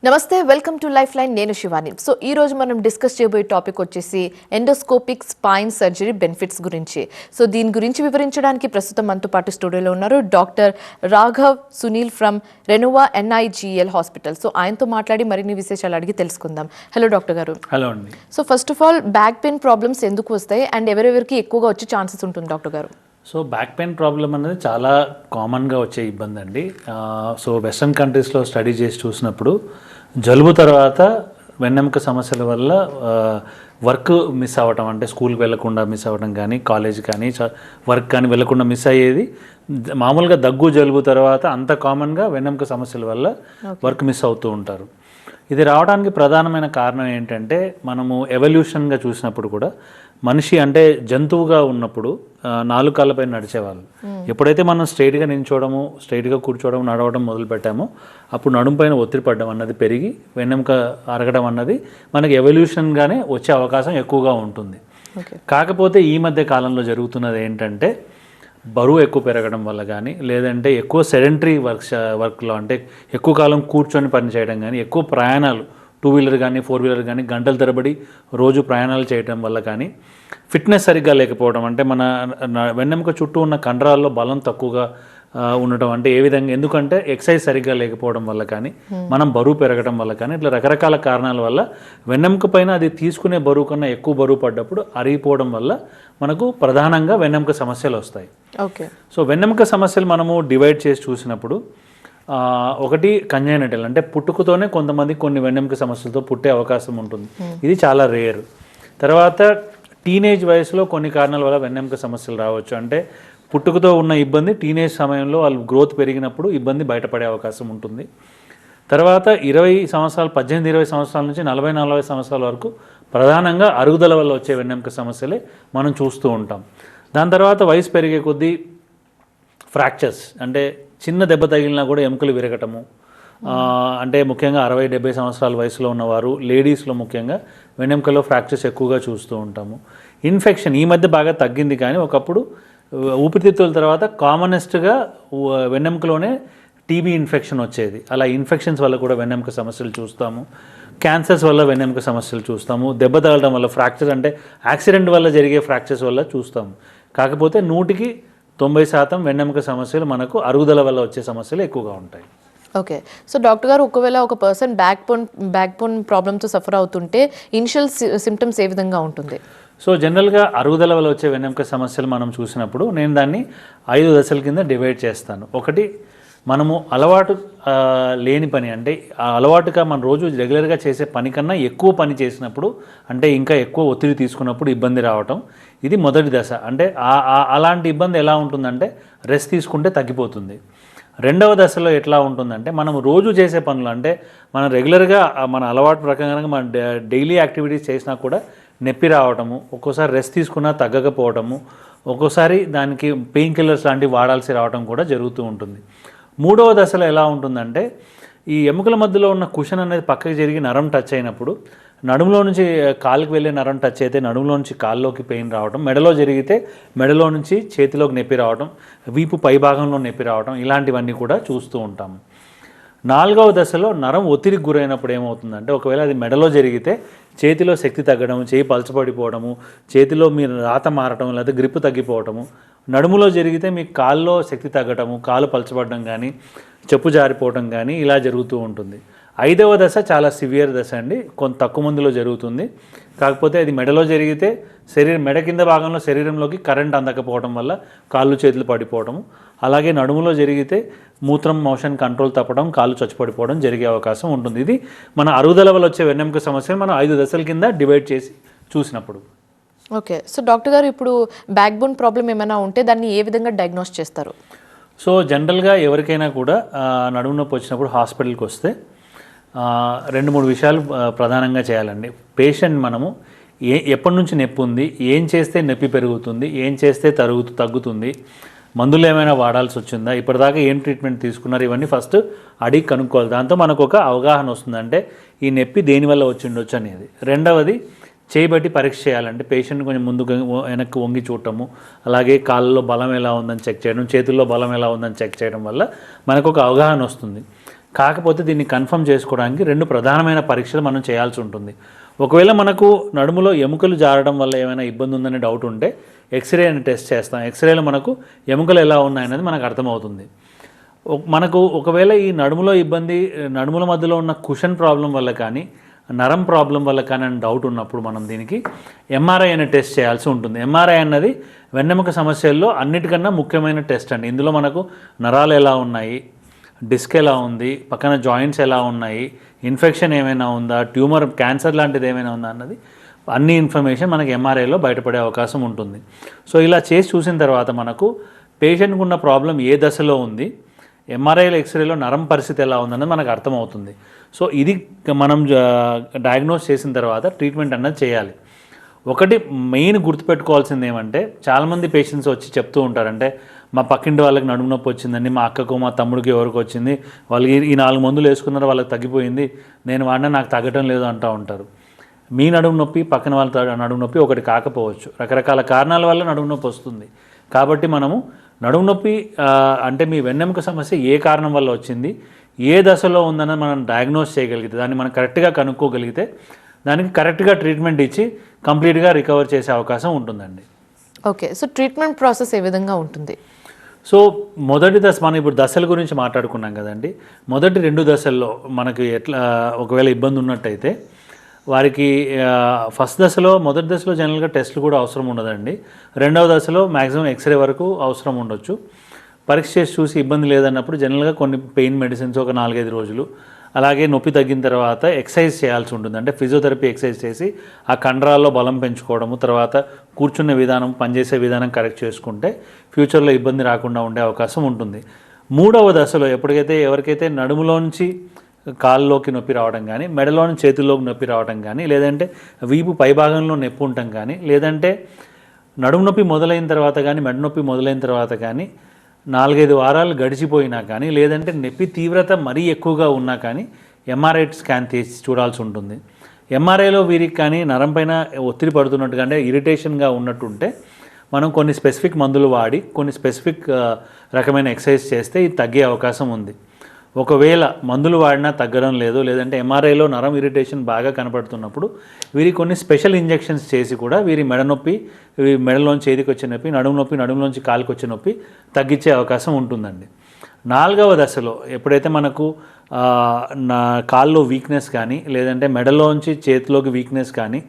నమస్తే, welcome to life line. నేను Shivani. So ఈ రోజు మనం డిస్కస్ చేయబోయే టాపిక్ వచ్చేసి ఎండోస్కోపిక్ స్పైన్ సర్జరీ బెనిఫిట్స్ గురించి. సో దీని గురించి వివరించడానికి ప్రస్తుతం మనతో పాటు స్టూడియోలో ఉన్నారు doctor Raghav Sunil from Renova NIGL hospital. So ఆయనతో మాట్లాడి మరిన్ని విశేషాలు అడిగి తెలుసుకుందాం. హలో డాక్టర్ గారు. హలో అండి. So first of all back pain problems ఎందుకు వస్తాయి అండ్ ఎవరెవరికి ఎక్కువగా వచ్చే ఛాన్సెస్ ఉంటుంది డాక్టర్ గారు? సో బ్యాక్ పెయిన్ ప్రాబ్లం అనేది చాలా కామన్గా వచ్చే ఇబ్బంది అండి. సో వెస్ట్రన్ కంట్రీస్లో స్టడీ చేసి చూసినప్పుడు జలుబు తర్వాత వెన్నెముక సమస్యల వల్ల వర్క్ మిస్ అవ్వటం, అంటే స్కూల్కి వెళ్లకుండా మిస్ అవ్వడం కానీ, కాలేజ్ కానీ, వర్క్ కానీ వెళ్లకుండా మిస్ అయ్యేది మామూలుగా దగ్గు జలుబు తర్వాత అంత కామన్గా వెన్నెముక సమస్యల వల్ల వర్క్ మిస్ అవుతూ ఉంటారు. ఇది రావడానికి ప్రధానమైన కారణం ఏంటంటే, మనము ఎవల్యూషన్గా చూసినప్పుడు కూడా మనిషి అంటే జంతువుగా ఉన్నప్పుడు 4 కాళ్ళపై నడిచేవాళ్ళు. ఎప్పుడైతే మనం స్ట్రైట్గా నిల్చోవడము, స్ట్రైట్గా కూర్చోవడం, నడవడం మొదలు పెట్టామో అప్పుడు నడుము పైన ఒత్తిడి పడడం అన్నది పెరిగి వెన్నెముక అరగడం అన్నది మనకి ఎవల్యూషన్గానే వచ్చే అవకాశం ఎక్కువగా ఉంటుంది. కాకపోతే ఈ మధ్య కాలంలో జరుగుతున్నది ఏంటంటే, బరువు ఎక్కువ పెరగడం వల్ల కానీ, లేదంటే ఎక్కువ సెడెంటరీ వర్క్లో అంటే ఎక్కువ కాలం కూర్చొని పనిచేయడం కానీ, ఎక్కువ ప్రయాణాలు 2 వీలర్ కానీ 4 వీలర్ కానీ గంటల తరబడి రోజు ప్రయాణాలు చేయడం వల్ల కానీ, ఫిట్నెస్ సరిగ్గా లేకపోవడం, అంటే మన వెన్నెముక చుట్టూ ఉన్న కండరాల్లో బలం తక్కువగా ఉండటం, అంటే ఏ విధంగా, ఎందుకంటే ఎక్సర్సైజ్ సరిగ్గా లేకపోవడం వల్ల కానీ, మనం బరువు పెరగడం వల్ల కానీ, ఇట్లా రకరకాల కారణాల వల్ల వెన్నెముక పైన అది తీసుకునే బరువు కన్నా ఎక్కువ బరువు పడ్డప్పుడు అరిగిపోవడం వల్ల మనకు ప్రధానంగా వెన్నెముక సమస్యలు వస్తాయి. ఓకే. సో వెన్నెముక సమస్యలు మనము డివైడ్ చేసి చూసినప్పుడు ఒకటి కంజెనిటల్, అంటే పుట్టుకతోనే కొంతమంది కొన్ని వెన్నెముక సమస్యలతో పుట్టే అవకాశం ఉంటుంది. ఇది చాలా రేర్. తర్వాత టీనేజ్ వయసులో కొన్ని కారణాల వల్ల వెన్నెముక సమస్యలు రావచ్చు. అంటే పుట్టుకతో ఉన్న ఇబ్బంది టీనేజ్ సమయంలో వాళ్ళు గ్రోత్ పెరిగినప్పుడు ఇబ్బంది బయటపడే అవకాశం ఉంటుంది. తర్వాత 20 సంవత్సరాలు 18-20 సంవత్సరాల నుంచి 40-40 సంవత్సరాల వరకు ప్రధానంగా అరుగుదల వల్ల వచ్చే వెన్నెముక సమస్యలే మనం చూస్తూ ఉంటాం. దాని తర్వాత వయసు పెరిగే కొద్దీ ఫ్రాక్చర్స్, అంటే చిన్న దెబ్బ తగిలినా కూడా ఎముకలు విరగటము, అంటే ముఖ్యంగా 60-70 సంవత్సరాల వయసులో ఉన్నవారు, లేడీస్లో ముఖ్యంగా వెన్నెముకలో ఫ్రాక్చర్స్ ఎక్కువగా చూస్తూ ఉంటాము. ఇన్ఫెక్షన్ ఈ మధ్య బాగా తగ్గింది, కానీ ఒకప్పుడు ఊపిరితిత్తుల తర్వాత కామనెస్ట్గా వెన్నెముకలోనే టీబీ ఇన్ఫెక్షన్ వచ్చేది. అలా ఇన్ఫెక్షన్స్ వల్ల కూడా వెన్నెముక సమస్యలు చూస్తాము. క్యాన్సర్స్ వల్ల వెన్నెముక సమస్యలు చూస్తాము. దెబ్బ తగలడం వల్ల ఫ్రాక్చర్, అంటే యాక్సిడెంట్ వల్ల జరిగే ఫ్రాక్చర్స్ వల్ల చూస్తాము. కాకపోతే 100% వెన్నెముక సమస్యలు మనకు అరుగుదల వల్ల వచ్చే సమస్యలు ఎక్కువగా ఉంటాయి. ఓకే. సో డాక్టర్ గారు, ఒకవేళ ఒక పర్సన్ బ్యాక్ బోన్ ప్రాబ్లంతో సఫర్ అవుతుంటే ఇనిషియల్ సిమ్టమ్స్ ఏ విధంగా ఉంటుంది? సో జనరల్గా అరుగుదల వల్ల వచ్చే వెన్నెముక సమస్యలు మనం చూసినప్పుడు నేను దాన్ని 5 దశల కింద డివైడ్ చేస్తాను. ఒకటి, మనము అలవాటు లేని పని, అంటే అలవాటుగా మన రోజు రెగ్యులర్గా చేసే పని కన్నా ఎక్కువ పని చేసినప్పుడు, అంటే ఇంకా ఎక్కువ ఒత్తిడి తీసుకున్నప్పుడు ఇబ్బంది రావటం, ఇది మొదటి దశ. అంటే అలాంటి ఇబ్బంది ఎలా ఉంటుందంటే రెస్ట్ తీసుకుంటే తగ్గిపోతుంది. రెండవ దశలో ఎట్లా ఉంటుందంటే, మనం రోజు చేసే పనులు, అంటే మనం రెగ్యులర్గా మన అలవాటు ప్రకారంగా మన డైలీ యాక్టివిటీస్ చేసినా కూడా నొప్పి రావటము, ఒక్కోసారి రెస్ట్ తీసుకున్నా తగ్గకపోవటము, ఒక్కోసారి దానికి పెయిన్ కిల్లర్స్ లాంటివి వాడాల్సి రావడం కూడా జరుగుతూ ఉంటుంది. మూడవ దశలో ఎలా ఉంటుందంటే, ఈ ఎముకల మధ్యలో ఉన్న కుషన్ అనేది పక్కకి జరిగి నరం టచ్ అయినప్పుడు, నడుములో నుంచి కాలుకి వెళ్ళే నరం టచ్ అయితే నడుములో నుంచి కాల్లోకి పెయిన్ రావడం, మెడలో జరిగితే మెడలో నుంచి చేతిలోకి నొప్పి రావడం, వీపు పై భాగంలో నొప్పి రావడం, ఇలాంటివన్నీ కూడా చూస్తూ ఉంటాము. 4వ దశలో నరం ఒత్తిడికి గురైనప్పుడు ఏమవుతుందంటే, ఒకవేళ అది మెడలో జరిగితే చేతిలో శక్తి తగ్గడం, చేయి పలచబడిపోవడము, చేతిలో మీరు రాత మారటం, లేదా గ్రిప్ తగ్గిపోవటము. నడుములో జరిగితే మీ కాల్లో శక్తి తగ్గటము, కాలు పలచబడడం కానీ, చెప్పు జారిపోవటం కానీ ఇలా జరుగుతూ ఉంటుంది. 5వ దశ చాలా సివియర్ దశ అండి, కొంత తక్కువ మందిలో జరుగుతుంది. కాకపోతే అది మెడలో జరిగితే మెడ కింద భాగంలో శరీరంలోకి కరెంట్ అందకపోవడం వల్ల కాళ్ళు చేతులు పడిపోవడము, అలాగే నడుములో జరిగితే మూత్రం మోషన్ కంట్రోల్ తప్పడం, కాళ్ళు చచ్చిపడిపోవడం జరిగే అవకాశం ఉంటుంది. ఇది మన అరుగుదల వల్ల వచ్చే వెన్నెముక సమస్యను మనం 5 దశల కింద డివైడ్ చేసి చూసినప్పుడు. ఓకే. సో డాక్టర్ గారు, ఇప్పుడు బ్యాక్ బోన్ ప్రాబ్లం ఏమైనా ఉంటే దాన్ని ఏ విధంగా డయాగ్నోస్ చేస్తారు? సో జనరల్గా ఎవరికైనా కూడా నడుము నొప్పి వచ్చినప్పుడు హాస్పిటల్కి వస్తే 2-3 విషయాలు ప్రధానంగా చేయాలండి. పేషెంట్ మనము ఎప్పటి నుంచి నొప్పి ఉంది, ఏం చేస్తే నొప్పి పెరుగుతుంది, ఏం చేస్తే తగ్గుతుంది, మందులు ఏమైనా వాడాల్సి వచ్చిందా, ఇప్పటిదాకా ఏం ట్రీట్మెంట్ తీసుకున్నారు, ఇవన్నీ ఫస్ట్ అడిగి కనుక్కోవాలి. దాంతో మనకు ఒక అవగాహన వస్తుంది, అంటే ఈ నొప్పి దేనివల్ల వచ్చిండొచ్చు అనేది. రెండవది, చేయబట్టి పరీక్ష చేయాలంటే పేషెంట్ కొంచెం ముందుకు వెనక్కి వంగి చూడటము, అలాగే కాళ్ళలో బలం ఎలా ఉందని చెక్ చేయడం, చేతుల్లో బలం ఎలా ఉందని చెక్ చేయడం వల్ల మనకు ఒక అవగాహన వస్తుంది. కాకపోతే దీన్ని కన్ఫర్మ్ చేసుకోవడానికి 2 ప్రధానమైన పరీక్షలు మనం చేయాల్సి ఉంటుంది. ఒకవేళ మనకు నడుములో ఎముకలు జారడం వల్ల ఏమైనా ఇబ్బంది ఉందనే డౌట్ ఉంటే ఎక్స్రే అని టెస్ట్ చేస్తాం. ఎక్స్రేలో మనకు ఎముకలు ఎలా ఉన్నాయనేది మనకు అర్థమవుతుంది. మనకు ఒకవేళ ఈ నడుములో ఇబ్బంది, నడుముల మధ్యలో ఉన్న కుషన్ ప్రాబ్లం వల్ల కానీ నరం ప్రాబ్లం వల్ల కానీ అని డౌట్ ఉన్నప్పుడు మనం దీనికి ఎంఆర్ఐ అనే టెస్ట్ చేయాల్సి ఉంటుంది. ఎంఆర్ఐ అన్నది వెన్నెముక సమస్యల్లో అన్నిటికన్నా ముఖ్యమైన టెస్ట్ అండి. ఇందులో మనకు నరాలు ఎలా ఉన్నాయి, డిస్క్ ఎలా ఉంది, పక్కన జాయింట్స్ ఎలా ఉన్నాయి, ఇన్ఫెక్షన్ ఏమైనా ఉందా, ట్యూమర్, క్యాన్సర్ లాంటిది ఏమైనా ఉందా అన్నది అన్ని ఇన్ఫర్మేషన్ మనకి ఎంఆర్ఐలో బయటపడే అవకాశం ఉంటుంది. సో ఇలా చేసి చూసిన తర్వాత మనకు పేషెంట్కి ఉన్న ప్రాబ్లం ఏ దశలో ఉంది, ఎంఆర్ఐలో ఎక్స్రేలో నరం పరిస్థితి ఎలా ఉందన్నది మనకు అర్థమవుతుంది. సో ఇది మనం డయాగ్నోస్ చేసిన తర్వాత ట్రీట్మెంట్ అన్నది చేయాలి. ఒకటి మెయిన్ గుర్తుపెట్టుకోవాల్సింది ఏమంటే, చాలామంది పేషెంట్స్ వచ్చి చెప్తూ ఉంటారంటే మా పక్కింటి వాళ్ళకి నడుము నొప్పి వచ్చిందండి, మా అక్కకు మా తమ్ముడికి ఎవరికి వచ్చింది, వాళ్ళు ఈ 4 మందులు వేసుకున్నారు, వాళ్ళకి తగ్గిపోయింది, నేను వాడినా నాకు తగ్గటం లేదు అంటూ ఉంటారు. మీ నడుము నొప్పి పక్కన వాళ్ళ నడుము నొప్పి ఒకటి కాకపోవచ్చు. రకరకాల కారణాల వల్ల నడుము నొప్పి వస్తుంది. కాబట్టి మనము నడుము నొప్పి అంటే మీ వెన్నెముక సమస్య ఏ కారణం వల్ల వచ్చింది, ఏ దశలో ఉందన్నది మనం డయాగ్నోస్ చేయగలిగితే, దాన్ని మనం కరెక్ట్గా కనుక్కోగలిగితే దానికి కరెక్ట్గా ట్రీట్మెంట్ ఇచ్చి కంప్లీట్గా రికవర్ చేసే అవకాశం ఉంటుందండి. ఓకే, సో ట్రీట్మెంట్ ప్రాసెస్ ఏ విధంగా ఉంటుంది? సో మొదటి దశ, మనం ఇప్పుడు దశల గురించి మాట్లాడుకున్నాం కదండి. మొదటి 2 దశల్లో మనకి ఎట్లా ఒకవేళ ఇబ్బంది ఉన్నట్టయితే వారికి ఫస్ట్ దశలో, మొదటి దశలో జనరల్గా టెస్ట్లు కూడా అవసరం ఉండదండి. రెండవ దశలో మ్యాక్సిమం ఎక్స్రే వరకు అవసరం ఉండొచ్చు. పరీక్ష చేసి చూసి ఇబ్బంది లేదన్నప్పుడు జనరల్గా కొన్ని పెయిన్ మెడిసిన్స్ ఒక 4-5 రోజులు, అలాగే నొప్పి తగ్గిన తర్వాత ఎక్సర్సైజ్ చేయాల్సి ఉంటుంది. అంటే ఫిజియోథెరపీ ఎక్సర్సైజ్ చేసి ఆ కండరాల్లో బలం పెంచుకోవడము, తర్వాత కూర్చునే విధానం, పనిచేసే విధానం కరెక్ట్ చేసుకుంటే ఫ్యూచర్లో ఇబ్బంది రాకుండా ఉండే అవకాశం ఉంటుంది. మూడవ దశలో ఎవరికైతే నడుములోంచి కాళ్ళలోకి నొప్పి రావడం కానీ, మెడలోని చేతుల్లోకి నొప్పి రావడం కానీ, లేదంటే వీపు పైభాగంలో నొప్పి ఉండటం కానీ, లేదంటే నడుము నొప్పి మొదలైన తర్వాత కానీ, మెడ నొప్పి మొదలైన తర్వాత కానీ 4-5 వారాలు గడిచిపోయినా కానీ, లేదంటే నొప్పి తీవ్రత మరీ ఎక్కువగా ఉన్నా కానీ ఎంఆర్ఐ స్కాన్ తీసి చూడాల్సి ఉంటుంది. ఎంఆర్ఐలో వీరికి కానీ నరం పైన ఒత్తిడి పడుతున్నట్టుగా, అంటే ఇరిటేషన్గా ఉన్నట్టుంటే మనం కొన్ని స్పెసిఫిక్ మందులు వాడి కొన్ని స్పెసిఫిక్ రకమైన ఎక్సర్సైజ్ చేస్తే ఇది తగ్గే అవకాశం ఉంది. ఒకవేళ మందులు వాడినా తగ్గడం లేదు, లేదంటే ఎంఆర్ఐలో నరం ఇరిటేషన్ బాగా కనపడుతున్నప్పుడు వీరికి కొన్ని స్పెషల్ ఇంజెక్షన్స్ చేసి కూడా వీరి మెడ నొప్పి, మెడలోంచి చేతికి వచ్చే నొప్పి, నడుములోంచి కాలుకి వచ్చే నొప్పి తగ్గించే అవకాశం ఉంటుందండి. 4వ దశలో ఎప్పుడైతే మనకు కాల్లో వీక్నెస్ కానీ, లేదంటే మెడలోంచి చేతిలోకి వీక్నెస్ కానీ,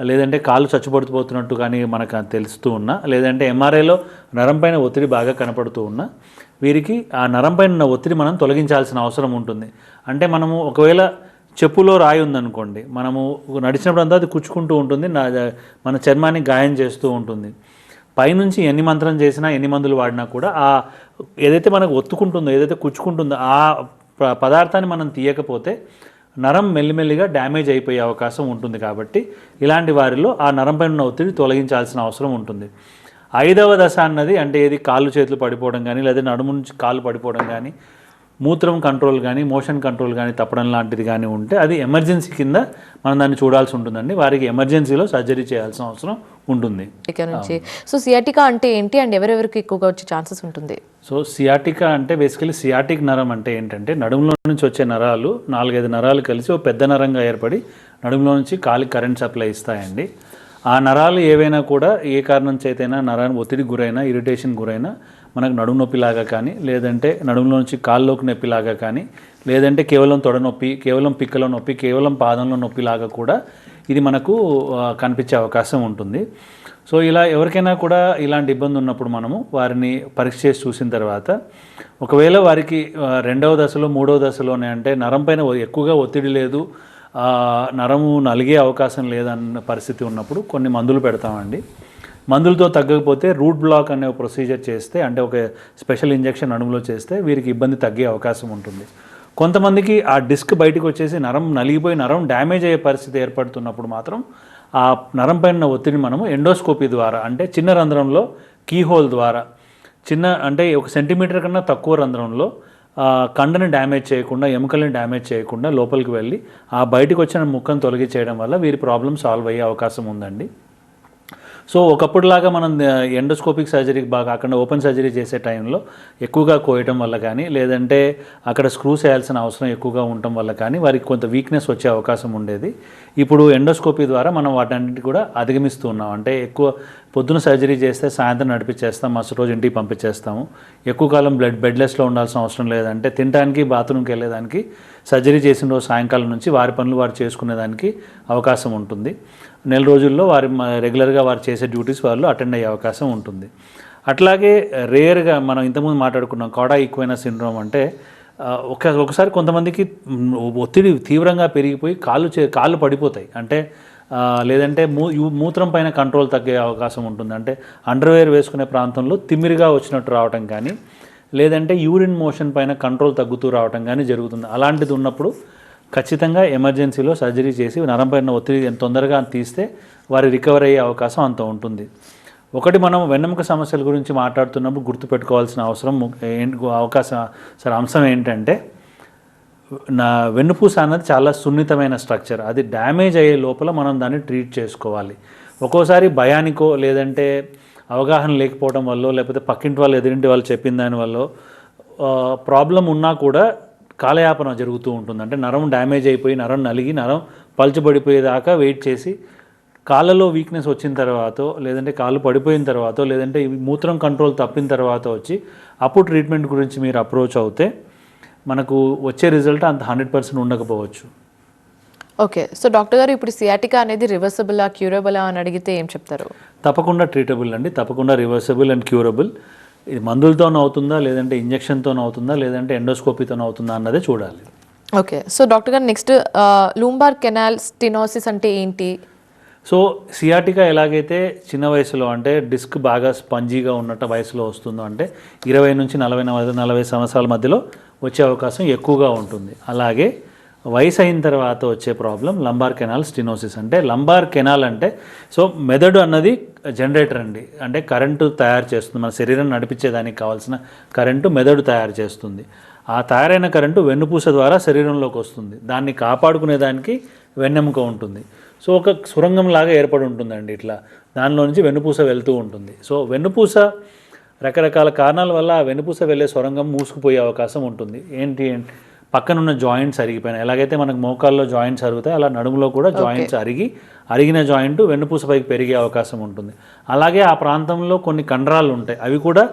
లేదంటే కాళ్ళు చచ్చుపడిపోతున్నట్టు కానీ మనకు తెలుస్తూ ఉన్నా, లేదంటే ఎంఆర్ఐలో నరం పైన ఒత్తిడి బాగా కనపడుతూ ఉన్నా, వీరికి ఆ నరం పైన ఉన్న ఒత్తిడి మనం తొలగించాల్సిన అవసరం ఉంటుంది. అంటే మనము ఒకవేళ చెప్పులో రాయి ఉందనుకోండి, మనము నడిచినప్పుడు అంతా అది కుచ్చుకుంటూ ఉంటుంది, మన చర్మాన్ని గాయం చేస్తూ ఉంటుంది. పైనుంచి ఎన్ని మంత్రం చేసినా, ఎన్ని మందులు వాడినా కూడా ఆ ఏదైతే మనకు ఒత్తుకుంటుందో, ఏదైతే కుచ్చుకుంటుందో ఆ పదార్థాన్ని మనం తీయకపోతే నరం మెల్లిమెల్లిగా డ్యామేజ్ అయిపోయే అవకాశం ఉంటుంది. కాబట్టి ఇలాంటి వారిలో ఆ నరం పైన ఉన్న ఒత్తిడి తొలగించాల్సిన అవసరం ఉంటుంది. 5వ దశ అన్నది అంటే ఏది కాళ్ళు చేతులు పడిపోవడం కానీ, లేదా నడుము నుంచి కాళ్ళు పడిపోవడం కానీ, మూత్రం కంట్రోల్ కానీ, మోషన్ కంట్రోల్ కానీ తప్పడం లాంటిది కానీ ఉంటే అది ఎమర్జెన్సీ కింద మనం దాన్ని చూడాల్సి ఉంటుందండి. వారికి ఎమర్జెన్సీలో సర్జరీ చేయాల్సిన అవసరం ఉంటుంది. సో సియాటికా అంటే ఏంటి అండ్ ఎవరెవరికి ఎక్కువగా వచ్చే ఛాన్సెస్ ఉంటుంది? సో సియాటికా అంటే బేసికలీ సియాటిక్ నరం అంటే ఏంటంటే నడుములో నుంచి వచ్చే నరాలు 4-5 నరాలు కలిసి ఒక పెద్ద నరంగా ఏర్పడి నడుములో నుంచి కాలికి కరెంట్ సప్లై ఇస్తాయండి. ఆ నరాలు ఏవైనా కూడా ఏ కారణం చేతైనా నరాన్ని ఒత్తిడికి గురైనా, ఇరిటేషన్ గురైనా మనకు నడుము నొప్పిలాగా కానీ, లేదంటే నడుములో నుంచి కాళ్ళలోకి నొప్పిలాగా కానీ, లేదంటే కేవలం తొడ నొప్పి, కేవలం పిక్కలో నొప్పి, కేవలం పాదంలో నొప్పిలాగా కూడా ఇది మనకు కనిపించే అవకాశం ఉంటుంది. సో ఇలా ఎవరికైనా కూడా ఇలాంటి ఇబ్బంది ఉన్నప్పుడు మనము వారిని పరీక్ష చేసి చూసిన తర్వాత ఒకవేళ వారికి 2వ దశలో 3వ దశలోనే అంటే నరం పైన ఎక్కువగా ఒత్తిడి లేదు, నరము నలిగే అవకాశం లేదన్న పరిస్థితి ఉన్నప్పుడు కొన్ని మందులు పెడతామండి. మందులతో తగ్గకపోతే రూట్ బ్లాక్ అనే ప్రొసీజర్ చేస్తే, అంటే ఒక స్పెషల్ ఇంజెక్షన్ నడుములో చేస్తే వీరికి ఇబ్బంది తగ్గే అవకాశం ఉంటుంది. కొంతమందికి ఆ డిస్క్ బయటకు వచ్చేసి నరం నలిగిపోయి నరం డ్యామేజ్ అయ్యే పరిస్థితి ఏర్పడుతున్నప్పుడు మాత్రం ఆ నరం పైన ఒత్తిడిని మనము ఎండోస్కోపీ ద్వారా, అంటే చిన్న రంధ్రంలో కీహోల్ ద్వారా, అంటే 1 సెంటీమీటర్ కన్నా తక్కువ రంధ్రంలో కండని డ్యామేజ్ చేయకుండా, ఎముకల్ని డ్యామేజ్ చేయకుండా లోపలికి వెళ్ళి ఆ బయటకు వచ్చిన ముక్కను తొలగి చేయడం వల్ల వీరి ప్రాబ్లం సాల్వ్ అయ్యే అవకాశం ఉందండి. సో ఒకప్పుడులాగా మనం ఎండోస్కోపిక్ సర్జరీ బాగా అక్కడ ఓపెన్ సర్జరీ చేసే టైంలో ఎక్కువగా కోయటం వల్ల కానీ లేదంటే అక్కడ స్క్రూస్ వేయాల్సిన అవసరం ఎక్కువగా ఉండటం వల్ల కానీ వారికి కొంత వీక్నెస్ వచ్చే అవకాశం ఉండేది. ఇప్పుడు ఎండోస్కోపీ ద్వారా మనం వాటన్నిటి కూడా అధిగమిస్తూ ఉన్నాం. అంటే ఎక్కువ పొద్దున సర్జరీ చేస్తే సాయంత్రం నడిపించేస్తాం, మరుసటి రోజు ఇంటికి పంపించేస్తాము. ఎక్కువ కాలం బెడ్లెస్లో ఉండాల్సిన అవసరం లేదంటే తినడానికి బాత్రూమ్కి వెళ్ళేదానికి సర్జరీ చేసిన రోజు సాయంకాలం నుంచి వారి పనులు వారు చేసుకునేదానికి అవకాశం ఉంటుంది. నెల రోజుల్లో వారి రెగ్యులర్గా వారు చేసే డ్యూటీస్ వాళ్ళు అటెండ్ అయ్యే అవకాశం ఉంటుంది. అట్లాగే రేర్గా మనం ఇంతకుముందు మాట్లాడుకున్నాం కాడా ఈక్వైనా సిండ్రోమ్ అంటే ఒకసారి కొంతమందికి ఒత్తిడి తీవ్రంగా పెరిగిపోయి కాళ్ళు పడిపోతాయి. అంటే లేదంటే మూత్రం పైన కంట్రోల్ తగ్గే అవకాశం ఉంటుంది. అంటే అండర్వేర్ వేసుకునే ప్రాంతంలో తిమ్మిరిగా వచ్చినట్టు రావటం కానీ లేదంటే యూరిన్ మోషన్ పైన కంట్రోల్ తగ్గుతూ రావటం కానీ జరుగుతుంది. అలాంటిది ఉన్నప్పుడు ఖచ్చితంగా ఎమర్జెన్సీలో సర్జరీ చేసి నరం పైన ఒత్తిడి ఎంత తొందరగా తీస్తే వారి రికవర్ అయ్యే అవకాశం అంత ఉంటుంది. ఒకటి మనం వెన్నెముక సమస్యల గురించి మాట్లాడుతున్నప్పుడు గుర్తుపెట్టుకోవాల్సిన అంశం ఏంటంటే వెన్నుపూస అన్నది చాలా సున్నితమైన స్ట్రక్చర్. అది డ్యామేజ్ అయ్యే లోపల మనం దాన్ని ట్రీట్ చేసుకోవాలి. ఒక్కోసారి భయానికో లేదంటే అవగాహన లేకపోవడం వల్ల లేకపోతే పక్కింటి వాళ్ళు ఎదురింటి వాళ్ళు చెప్పిన దానివల్ల ప్రాబ్లం ఉన్నా కూడా కాలయాపన జరుగుతూ ఉంటుంది. అంటే నరం డ్యామేజ్ అయిపోయి నరం నలిగి నరం పలుచబడిపోయేదాకా వెయిట్ చేసి కాళ్ళలో వీక్నెస్ వచ్చిన తర్వాత లేదంటే కాళ్ళు పడిపోయిన తర్వాత లేదంటే మూత్రం కంట్రోల్ తప్పిన తర్వాత వచ్చి అప్పుడు ట్రీట్మెంట్ గురించి మీరు అప్రోచ్ అవుతే మనకు వచ్చే రిజల్ట్ అంత 100% ఉండకపోవచ్చు. ఓకే, సో డాక్టర్ గారు ఇప్పుడు సియాటికా అనేది రివర్సబులా క్యూరబులా అని అడిగితే ఏం చెప్తారు? తప్పకుండా ట్రీటబుల్ అండి, తప్పకుండా రివర్సబుల్ అండ్ క్యూరబుల్. ఇది మందులతోనే అవుతుందా లేదంటే ఇంజెక్షన్తోనే అవుతుందా లేదంటే ఎండోస్కోపీతోనే అవుతుందా అన్నదే చూడాలి. ఓకే, సో డాక్టర్ గారు నెక్స్ట్ లూంబార్ కెనాల్ స్టెనోసిస్ అంటే ఏంటి? సో సియాటికా ఎలాగైతే చిన్న వయసులో అంటే డిస్క్ బాగా స్పంజీగా ఉన్నట్టు వయసులో వస్తుందో అంటే 20 నుంచి 40 సంవత్సరాల మధ్యలో వచ్చే అవకాశం ఎక్కువగా ఉంటుంది. అలాగే వయసు అయిన తర్వాత వచ్చే ప్రాబ్లం లంబార్ కెనాల్ స్టెనోసిస్. అంటే లంబార్ కెనాల్ అంటే సో మెదడు అన్నది జనరేటర్ అండి. అంటే కరెంటు తయారు చేస్తుంది, మన శరీరం నడిపించేదానికి కావాల్సిన కరెంటు మెదడు తయారు చేస్తుంది. ఆ తయారైన కరెంటు వెన్నుపూస ద్వారా శరీరంలోకి వస్తుంది. దాన్ని కాపాడుకునేదానికి వెన్నెముక ఉంటుంది. సో ఒక సురంగం లాగా ఏర్పడి ఉంటుందండి. ఇట్లా దానిలో నుంచి వెన్నుపూస వెళ్తూ ఉంటుంది. సో వెన్నుపూస రకరకాల కారణాల వల్ల ఆ వెన్నుపూస వెళ్ళే సొరంగం మూసుకుపోయే అవకాశం ఉంటుంది. ఏంటి పక్కనున్న జాయింట్స్ అరిగిపోయినాయి. ఎలాగైతే మనకు మోకాల్లో జాయింట్స్ అరుగుతాయి అలా నడుములో కూడా జాయింట్స్ అరిగిన జాయింట్ వెన్నుపూసపైకి పెరిగే అవకాశం ఉంటుంది. అలాగే ఆ ప్రాంతంలో కొన్ని కండరాలు ఉంటాయి. అవి కూడా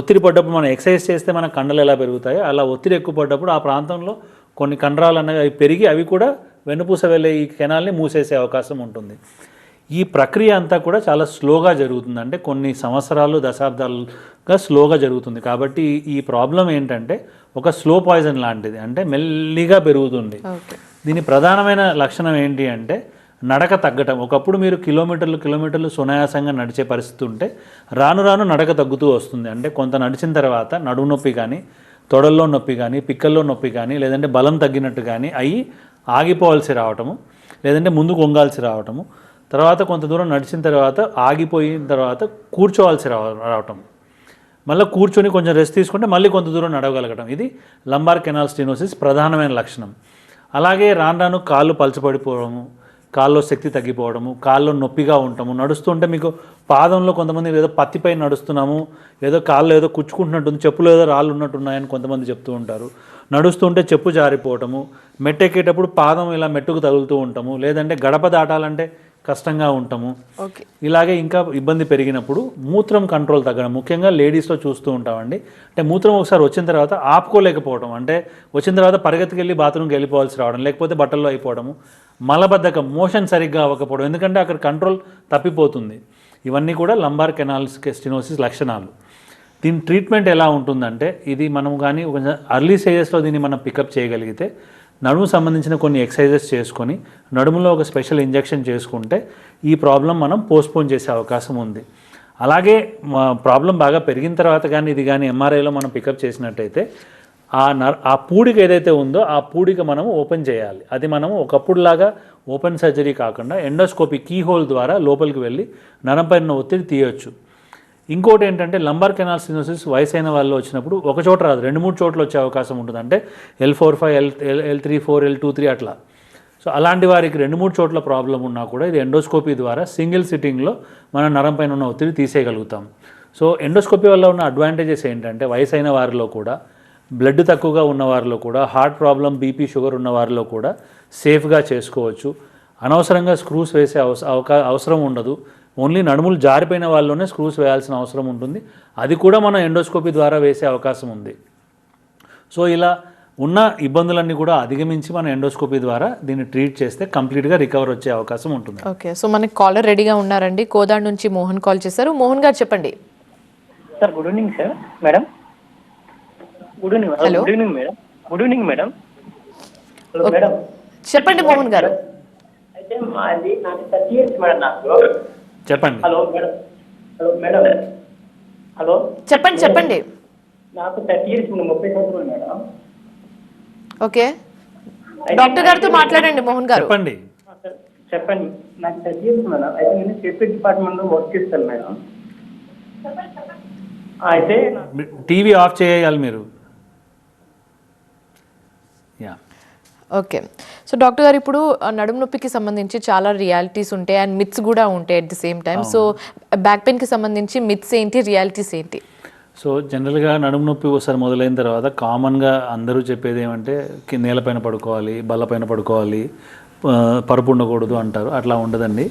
ఒత్తిడి పడ్డప్పుడు మనం ఎక్సర్సైజ్ చేస్తే మన కండలు ఎలా పెరుగుతాయో అలా ఒత్తిడి ఎక్కువ పడ్డప్పుడు ఆ ప్రాంతంలో కొన్ని కండరాలు అనేవి అవి పెరిగి అవి కూడా వెన్నుపూస వెళ్ళే ఈ కెనాల్ని మూసేసే అవకాశం ఉంటుంది. ఈ ప్రక్రియ అంతా కూడా చాలా స్లోగా జరుగుతుంది. అంటే కొన్ని సంవత్సరాలు దశాబ్దాలుగా స్లోగా జరుగుతుంది. కాబట్టి ఈ ప్రాబ్లం ఏంటంటే ఒక స్లో పాయిజన్ లాంటిది. అంటే మెల్లిగా పెరుగుతుంది. దీని ప్రధానమైన లక్షణం ఏంటి అంటే నడక తగ్గటం. ఒకప్పుడు మీరు కిలోమీటర్లు సునాయాసంగా నడిచే పరిస్థితి ఉంటే రాను రాను నడక తగ్గుతూ వస్తుంది. అంటే కొంత నడిచిన తర్వాత నడుము నొప్పి కానీ తొడల్లో నొప్పి కానీ పిక్కల్లో నొప్పి కానీ లేదంటే బలం తగ్గినట్టు కానీ అయ్యి ఆగిపోవాల్సి రావటము లేదంటే ముందుకు వంగాల్సి రావటము, తర్వాత కొంత దూరం నడిచిన తర్వాత ఆగిపోయిన తర్వాత కూర్చోవాల్సి రావటం, మళ్ళీ కూర్చొని కొంచెం రెస్ట్ తీసుకుంటే మళ్ళీ కొంత దూరం నడవగలగటం. ఇది లంబార్ కెనాల్ స్టెనోసిస్ ప్రధానమైన లక్షణం. అలాగే రాను కాళ్ళు పలచబడిపోవడము, కాల్లో శక్తి తగ్గిపోవడము, కాల్లో నొప్పిగా ఉండటము, నడుస్తుంటే మీకు పాదంలో కొంతమంది ఏదో పత్తిపై నడుస్తున్నాము, ఏదో కాళ్ళు ఏదో కుచ్చుకుంటున్నట్టుంది, చెప్పులు ఏదో రాళ్ళు ఉన్నట్టున్నాయని కొంతమంది చెప్తూ ఉంటారు. నడుస్తుంటే చెప్పు జారిపోవటము, మెట్టెక్కేటప్పుడు పాదం ఇలా మెట్టుకు తగులుతూ ఉంటాము, లేదంటే గడప దాటాలంటే కష్టంగా ఉంటాము. ఇలాగే ఇంకా ఇబ్బంది పెరిగినప్పుడు మూత్రం కంట్రోల్ తగ్గడం, ముఖ్యంగా లేడీస్లో చూస్తూ ఉంటామండి. అంటే మూత్రం ఒకసారి వచ్చిన తర్వాత ఆపుకోలేకపోవడం, అంటే వచ్చిన తర్వాత పరిగెత్తుకెళ్ళి బాత్రూమ్కి వెళ్ళిపోవాల్సి రావడం, లేకపోతే బట్టల్లో అయిపోవడము, మలబద్ధకం, మోషన్ సరిగ్గా అవ్వకపోవడం, ఎందుకంటే అక్కడ కంట్రోల్ తప్పిపోతుంది. ఇవన్నీ కూడా లంబార్ కెనాల్ స్టెనోసిస్ లక్షణాలు. దీని ట్రీట్మెంట్ ఎలా ఉంటుందంటే ఇది మనం కానీ కొంచెం అర్లీ స్టేజెస్లో దీన్ని మనం పికప్ చేయగలిగితే నడుము సంబంధించిన కొన్ని ఎక్సర్సైజెస్ చేసుకొని నడుములో ఒక స్పెషల్ ఇంజెక్షన్ చేసుకుంటే ఈ ప్రాబ్లం మనం పోస్ట్పోన్ చేసే అవకాశం ఉంది. అలాగే ప్రాబ్లం బాగా పెరిగిన తర్వాత కానీ ఇది కానీ ఎంఆర్ఐలో మనం పికప్ చేసినట్టయితే ఆ పూడిక ఏదైతే ఉందో ఆ పూడిక మనము ఓపెన్ చేయాలి. అది మనము ఒకప్పుడులాగా ఓపెన్ సర్జరీ కాకుండా ఎండోస్కోపీ కీ హోల్ ద్వారా లోపలికి వెళ్ళి నరంపైన ఒత్తిడి తీయొచ్చు. ఇంకోటి ఏంటంటే లంబార్ కెనాల్ స్టెనోసిస్ వయసు అయిన వాళ్ళు వచ్చినప్పుడు ఒక చోట రాదు, 2-3 చోట్ల వచ్చే అవకాశం ఉంటుంది. అంటే L4-5, L3-4, L2-3 అట్లా. సో అలాంటి వారికి 2-3 చోట్ల ప్రాబ్లం ఉన్నా కూడా ఇది ఎండోస్కోపీ ద్వారా సింగిల్ సిట్టింగ్లో మన నరం పైన ఉన్న ఒత్తిడి తీసేయగలుగుతాం. సో ఎండోస్కోపీ వల్ల ఉన్న అడ్వాంటేజెస్ ఏంటంటే వయసైన వారిలో కూడా, బ్లడ్ తక్కువగా ఉన్న వారిలో కూడా, హార్ట్ ప్రాబ్లం, బీపీ, షుగర్ ఉన్న వారిలో కూడా సేఫ్గా చేసుకోవచ్చు. అనవసరంగా స్క్రూస్ వేసే అవసరం ఉండదు. ఓన్లీ నడుములు జారిపోయిన వాళ్ళలోనే స్క్రూస్ వేయాల్సిన అవసరం ఉంటుంది. అది కూడా మనం ఎండోస్కోపీ ద్వారా వేసే అవకాశం ఉంది. సో ఇలా ఉన్న ఇబ్బందులన్నీ కూడా అధిగమించి మనం ఎండోస్కోపీ ద్వారా దీన్ని ట్రీట్ చేస్తే కంప్లీట్గా రికవర్ వచ్చే అవకాశం ఉంటుంది. ఓకే, సో మనకి కాలర్ రెడీగా ఉన్నారండి. కోదాడ్ నుంచి మోహన్ కాల్ చేశారు. మోహన్ గారు చెప్పండి. Sir good evening sir. Madam good evening. Hello. Good evening madam. Good evening madam. Hello madam. చెప్పండి మోహన్ గారు. అయితే మాది నాకు 30 years మేడం. నాకు చెప్పండి. Hello madam. Hello madam. Hello చెప్పండి. నాకు 30 years 30 సంవత్సరాలు మేడం. ఓకే, డాక్టర్ గారితో మాట్లాడండి మోహన్ గారు. చెప్పండి. చెప్పండి. నాకు 30 years మేడం. అయితే నేను సేఫ్టీ డిపార్ట్మెంట్లో వర్క్ చేస్తాను మేడం. అయితే టీవీ ఆఫ్ చేయాలి మీరు. యా, ఓకే, సో డాక్టర్ గారు ఇప్పుడు నడుము నొప్పికి సంబంధించి చాలా రియాలిటీస్ ఉంటాయి అండ్ మిత్స్ కూడా ఉంటాయి at the same time. So back పెయిన్కి సంబంధించి మిత్స్ ఏంటి, రియాలిటీస్ ఏంటి? సో జనరల్గా నడుము నొప్పి ఒకసారి మొదలైన తర్వాత కామన్గా అందరూ చెప్పేది ఏమంటే నేలపైన పడుకోవాలి, బల్లపైన పడుకోవాలి, పరుపు ఉండకూడదు అంటారు. అట్లా ఉండదండి.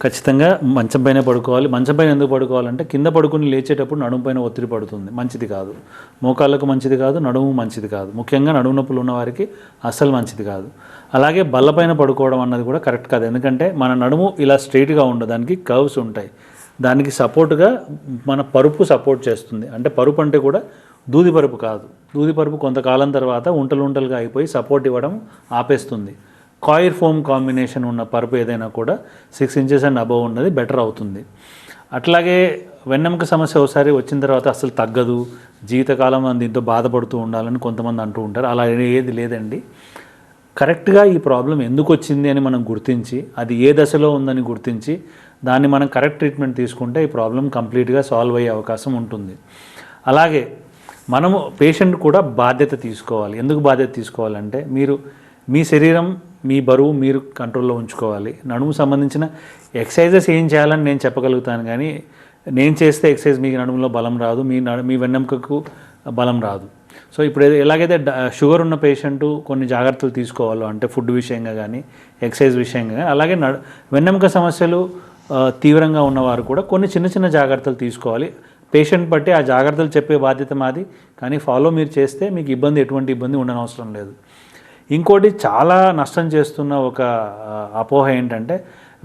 ఖచ్చితంగా మంచం పైన పడుకోవాలి. మంచం పైన ఎందుకు పడుకోవాలంటే కింద పడుకుని లేచేటప్పుడు నడుము పైన ఒత్తిడి పడుతుంది, మంచిది కాదు. మోకాళ్ళకు మంచిది కాదు, నడుము మంచిది కాదు. ముఖ్యంగా నడుము నొప్పులు ఉన్న వారికి అస్సలు మంచిది కాదు. అలాగే బల్లపైన పడుకోవడం అన్నది కూడా కరెక్ట్ కాదు. ఎందుకంటే మన నడుము ఇలా స్ట్రైట్గా ఉండదు, దానికి కర్వ్స్ ఉంటాయి. దానికి సపోర్ట్గా మన పరుపు సపోర్ట్ చేస్తుంది. అంటే పరుపు అంటే కూడా దూది పరుపు కాదు. దూది పరుపు కొంతకాలం తర్వాత ఉంటలుగా అయిపోయి సపోర్ట్ ఇవ్వడం ఆపేస్తుంది. కాయిర్ ఫోమ్ కాంబినేషన్ ఉన్న పరుపు ఏదైనా కూడా 6 inches అండ్ అబవ్ ఉన్నది బెటర్ అవుతుంది. అట్లాగే వెన్నెముక సమస్య ఒకసారి వచ్చిన తర్వాత అసలు తగ్గదు, జీవితకాలం దీంతో బాధపడుతూ ఉండాలని కొంతమంది అంటూ ఉంటారు. అలా ఏది లేదండి. కరెక్ట్గా ఈ ప్రాబ్లం ఎందుకు వచ్చింది అని మనం గుర్తించి, అది ఏ దశలో ఉందని గుర్తించి దాన్ని మనం కరెక్ట్ ట్రీట్మెంట్ తీసుకుంటే ఈ ప్రాబ్లం కంప్లీట్గా సాల్వ్ అయ్యే అవకాశం ఉంటుంది. అలాగే మనము పేషెంట్ కూడా బాధ్యత తీసుకోవాలి. ఎందుకు బాధ్యత తీసుకోవాలంటే మీ శరీరం, మీ బరువు మీరు కంట్రోల్లో ఉంచుకోవాలి. నడుము సంబంధించిన ఎక్సర్సైజెస్ ఏం చేయాలని నేను చెప్పగలుగుతాను, కానీ నేను చేస్తే ఎక్సర్సైజ్ మీ నడుములో బలం రాదు, మీ వెన్నెముకకు బలం రాదు. సో ఇప్పుడు ఎలాగైతే షుగర్ ఉన్న పేషెంట్ కొన్ని జాగ్రత్తలు తీసుకోవాలో, అంటే ఫుడ్ విషయంగా కానీ ఎక్సర్సైజ్ విషయంగా కానీ, అలాగే వెన్నెముక సమస్యలు తీవ్రంగా ఉన్నవారు కూడా కొన్ని చిన్న జాగ్రత్తలు తీసుకోవాలి. పేషెంట్ బట్టి ఆ జాగ్రత్తలు చెప్పే బాధ్యత మాది, కానీ ఫాలో మీరు చేస్తే మీకు ఎటువంటి ఇబ్బంది ఉండనవసరం లేదు. ఇంకోటి చాలా నష్టం చేస్తున్న ఒక అపోహ ఏంటంటే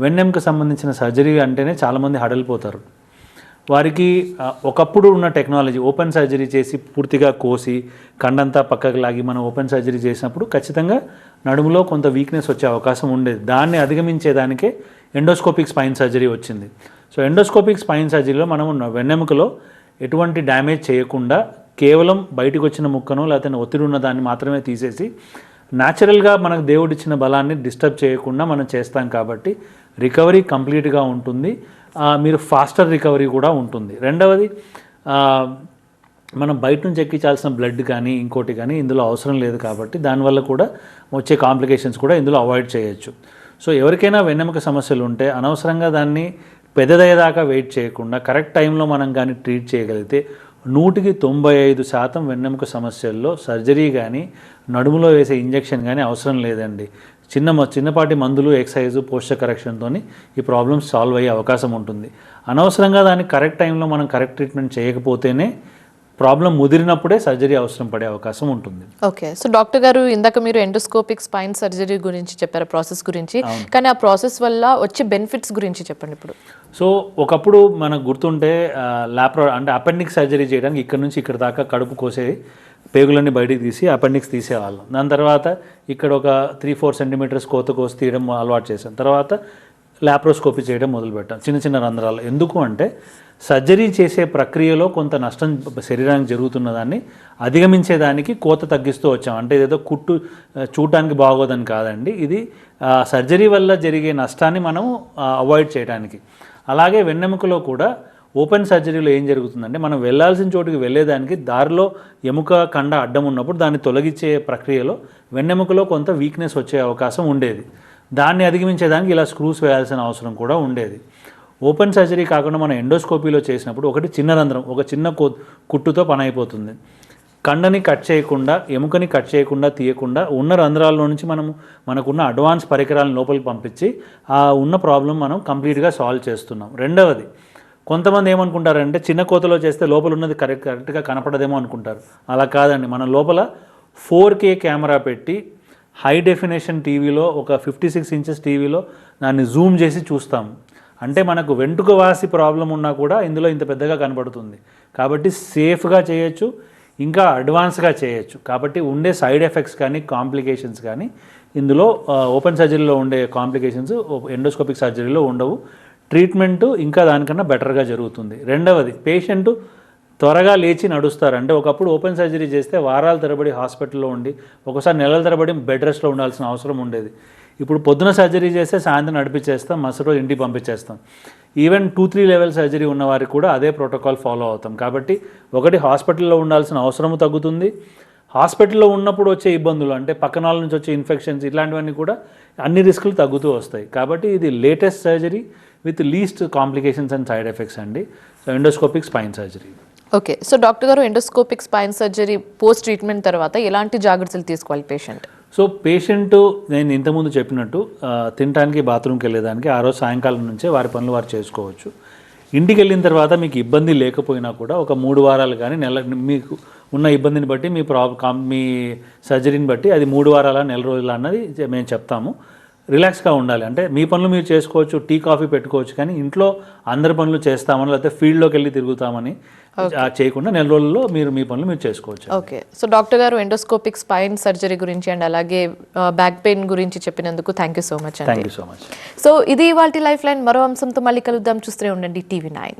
వెన్నెముక సంబంధించిన సర్జరీ అంటేనే చాలామంది హడలిపోతారు. వారికి ఒకప్పుడు ఉన్న టెక్నాలజీ ఓపెన్ సర్జరీ చేసి పూర్తిగా కోసి కండంతా పక్కకు లాగి మనం ఓపెన్ సర్జరీ చేసినప్పుడు ఖచ్చితంగా నడుములో కొంత వీక్నెస్ వచ్చే అవకాశం ఉండేది. దాన్ని అధిగమించేదానికే ఎండోస్కోపిక్ స్పైన్ సర్జరీ వచ్చింది. సో ఎండోస్కోపిక్ స్పైన్ సర్జరీలో మనం వెన్నెముకలో ఎటువంటి డ్యామేజ్ చేయకుండా కేవలం బయటకు వచ్చిన ముక్కను లేకపోతే ఒత్తిడి ఉన్న దాన్ని మాత్రమే తీసేసి న్యాచురల్గా మనకు దేవుడిచ్చిన బలాన్ని డిస్టర్బ్ చేయకుండా మనం చేస్తాం కాబట్టి రికవరీ కంప్లీట్గా ఉంటుంది. మీరు ఫాస్టర్ రికవరీ కూడా ఉంటుంది. రెండవది, మనం బయట నుంచి ఎక్కించాల్సిన బ్లడ్ కానీ ఇంకోటి కానీ ఇందులో అవసరం లేదు కాబట్టి దానివల్ల కూడా వచ్చే కాంప్లికేషన్స్ కూడా ఇందులో అవాయిడ్ చేయొచ్చు. సో ఎవరికైనా వెన్నెముక సమస్యలు ఉంటే అనవసరంగా దాన్ని పెద్దదయ్యేదాకా వెయిట్ చేయకుండా కరెక్ట్ టైంలో మనం కానీ ట్రీట్ చేయగలిగితే 100% వెన్నెముక సమస్యల్లో సర్జరీ కానీ నడుములో వేసే ఇంజెక్షన్ కానీ అవసరం లేదండి. చిన్నపాటి మందులు, ఎక్సర్సైజు, పోస్చర్ కరెక్షన్తో ఈ ప్రాబ్లమ్స్ సాల్వ్ అయ్యే అవకాశం ఉంటుంది. అనవసరంగా దాన్ని కరెక్ట్ టైంలో మనం కరెక్ట్ ట్రీట్మెంట్ చేయకపోతేనే ప్రాబ్లం ముదిరినప్పుడే సర్జరీ అవసరం పడే అవకాశం ఉంటుంది. ఓకే, సో డాక్టర్ గారు ఇందాక మీరు ఎండోస్కోపిక్ స్పైన్ సర్జరీ గురించి చెప్పారు, ప్రాసెస్ గురించి, కానీ ఆ ప్రాసెస్ వల్ల వచ్చే బెనిఫిట్స్ గురించి చెప్పండి ఇప్పుడు. సో ఒకప్పుడు మనకు గుర్తుంటే అంటే అపెండిక్స్ సర్జరీ చేయడానికి ఇక్కడ నుంచి ఇక్కడ దాకా కడుపు కోసే పేగులన్నీ బయటికి తీసి అపెండిక్స్ తీసేవాళ్ళం. దాని తర్వాత ఇక్కడ ఒక 3-4 centimeters కోత కోసి తీయడం అలవాటు చేశాం. తర్వాత లాప్రోస్కోపీ చేయడం మొదలుపెట్టాం, చిన్న రంధ్రాలు. ఎందుకు అంటే సర్జరీ చేసే ప్రక్రియలో కొంత నష్టం శరీరానికి జరుగుతున్న దాన్ని అధిగమించేదానికి కోత తగ్గిస్తూ వచ్చాం. అంటే ఏదో కుట్టు చూడటానికి బాగోదని కాదండి, ఇది సర్జరీ వల్ల జరిగే నష్టాన్ని మనం అవాయిడ్ చేయడానికి. అలాగే వెన్నెముకలో కూడా ఓపెన్ సర్జరీలో ఏం జరుగుతుందంటే మనం వెళ్ళాల్సిన చోటుకి వెళ్ళేదానికి దారిలో ఎముక కండ అడ్డం ఉన్నప్పుడు దాన్ని తొలగించే ప్రక్రియలో వెన్నెముకలో కొంత వీక్నెస్ వచ్చే అవకాశం ఉండేది. దాన్ని అధిగమించేదానికి ఇలా స్క్రూస్ వేయాల్సిన అవసరం కూడా ఉండేది. ఓపెన్ సర్జరీ కాకుండా మనం ఎండోస్కోపీలో చేసినప్పుడు ఒకటి చిన్న రంధ్రం, ఒక చిన్న కుట్టుతో పని అయిపోతుంది. కండని కట్ చేయకుండా, ఎముకని కట్ చేయకుండా, తీయకుండా ఉన్న రంధ్రాల్లో నుంచి మనకున్న అడ్వాన్స్ పరికరాలను లోపలికి పంపించి ఆ ఉన్న ప్రాబ్లం మనం కంప్లీట్గా సాల్వ్ చేస్తున్నాం. రెండవది, కొంతమంది ఏమనుకుంటారంటే చిన్న కోతలో చేస్తే లోపల ఉన్నది కరెక్ట్గా కనపడదేమో అనుకుంటారు. అలా కాదండి. మన లోపల 4K కెమెరా పెట్టి హై డెఫినేషన్ టీవీలో, ఒక 56 ఇంచెస్ టీవీలో దాన్ని జూమ్ చేసి చూస్తాం. అంటే మనకు వెంట్రుక వాసి ప్రాబ్లం ఉన్నా కూడా ఇందులో ఇంత పెద్దగా కనపడుతుంది. కాబట్టి సేఫ్గా చేయొచ్చు, ఇంకా అడ్వాన్స్గా చేయొచ్చు. కాబట్టి ఉండే సైడ్ ఎఫెక్ట్స్ కానీ కాంప్లికేషన్స్ కానీ ఇందులో ఓపెన్ సర్జరీలో ఉండే కాంప్లికేషన్స్ ఎండోస్కోపిక్ సర్జరీలో ఉండవు. ట్రీట్మెంటు ఇంకా దానికన్నా బెటర్గా జరుగుతుంది. రెండవది, పేషెంట్ త్వరగా లేచి నడుస్తారు. అంటే ఒకప్పుడు ఓపెన్ సర్జరీ చేస్తే వారాల తరబడి హాస్పిటల్లో ఉండి, ఒకసారి నెలల తరబడి బెడ్ రెస్ట్లో ఉండాల్సిన అవసరం ఉండేది. ఇప్పుడు పొద్దున సర్జరీ చేస్తే సాయంత్రం నడిపించేస్తాం, మరుసటి రోజు ఇంటికి పంపించేస్తాం. ఈవెన్ 2-3 లెవెల్ సర్జరీ ఉన్న వారికి కూడా అదే ప్రోటోకాల్ ఫాలో అవుతాం. కాబట్టి ఒకటి, హాస్పిటల్లో ఉండాల్సిన అవసరం తగ్గుతుంది. హాస్పిటల్లో ఉన్నప్పుడు వచ్చే ఇబ్బందులు, అంటే పక్కనాల నుంచి వచ్చే ఇన్ఫెక్షన్స్, ఇట్లాంటివన్నీ కూడా అన్ని రిస్కులు తగ్గుతూ వస్తాయి. కాబట్టి ఇది latest surgery with least complications and side effects అండి, endoscopic spine surgery. Okay, so doctor గారు, endoscopic spine surgery post treatment తర్వాత ఎలాంటి జాగ్రత్తలు తీసుకోవాలి పేషెంట్? సో పేషెంట్, నేను ఇంతకుముందు చెప్పినట్టు తినడానికి, బాత్రూమ్కి వెళ్ళేదానికి ఆ రోజు సాయంకాలం నుంచే వారి పనులు వారు చేసుకోవచ్చు. ఇంటికి వెళ్ళిన తర్వాత మీకు ఇబ్బంది లేకపోయినా కూడా ఒక 3 వారాలు కానీ మీకు ఉన్న ఇబ్బందిని బట్టి మీ సర్జరీని బట్టి అది 3 వారాల, నెల రోజుల అన్నది మేము చెప్తాము. రిలాక్స్గా ఉండాలి. అంటే మీ పనులు మీరు చేసుకోవచ్చు, టీ కాఫీ పెట్టుకోవచ్చు, కానీ ఇంట్లో అందరి పనులు చేస్తామని, లేకపోతే ఫీల్డ్లోకి వెళ్ళి తిరుగుతామని చేయకుండా నెల రోజుల్లో మీరు మీ పనులు మీరు చేసుకోవచ్చు. ఓకే, సో డాక్టర్ గారు, ఎండోస్కోపిక్ స్పైన్ సర్జరీ గురించి అండ్ అలాగే బ్యాక్ పెయిన్ గురించి చెప్పినందుకు thank you so much. Thank you so much. So ఇది ఇవాల్టి లైఫ్ లైన్. మరో అంశంతో మళ్ళీ కలుద్దాం. చూస్తూనే ఉండండి TV9.